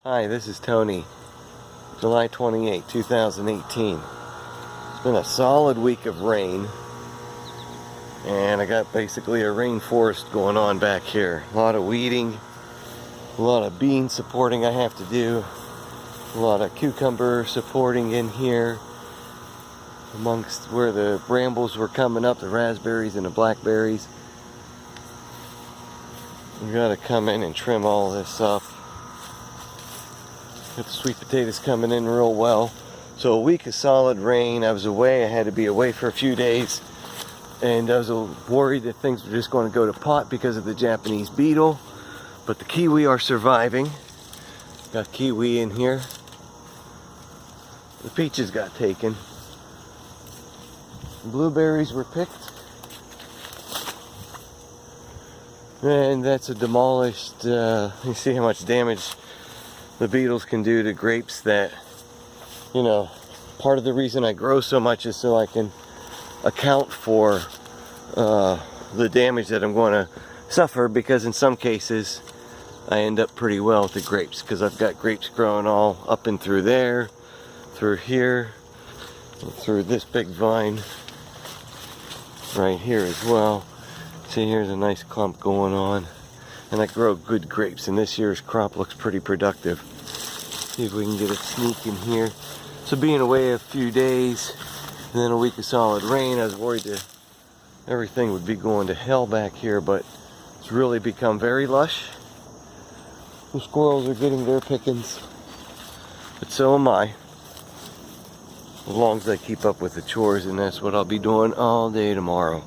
Hi, this is Tony. July 28, 2018. It's been a solid week of rain, and I got basically a rainforest going on back here. A lot of weeding, a lot of bean supporting I have to do, a lot of cucumber supporting in here amongst where the brambles were coming up, the raspberries and the blackberries. We gotta come in and trim all this up. Got the sweet potatoes coming in real well. So a week of solid rain. I was away. I had to be away for a few days. And I was worried that things were just going to go to pot because of the Japanese beetle. But the kiwi are surviving. Got kiwi in here. The peaches got taken. Blueberries were picked. And that's a demolished, you see how much damage the beetles can do to grapes. That, you know, part of the reason I grow so much is so I can account for the damage that I'm going to suffer, because in some cases I end up pretty well with the grapes, because I've got grapes growing all up and through there, through here, and through this big vine right here as well. See, here's a nice clump going on. And I grow good grapes, and this year's crop looks pretty productive. See if we can get a sneak in here. So being away a few days, and then a week of solid rain, I was worried that everything would be going to hell back here, but it's really become very lush. The squirrels are getting their pickings, but so am I. As long as I keep up with the chores, and that's what I'll be doing all day tomorrow.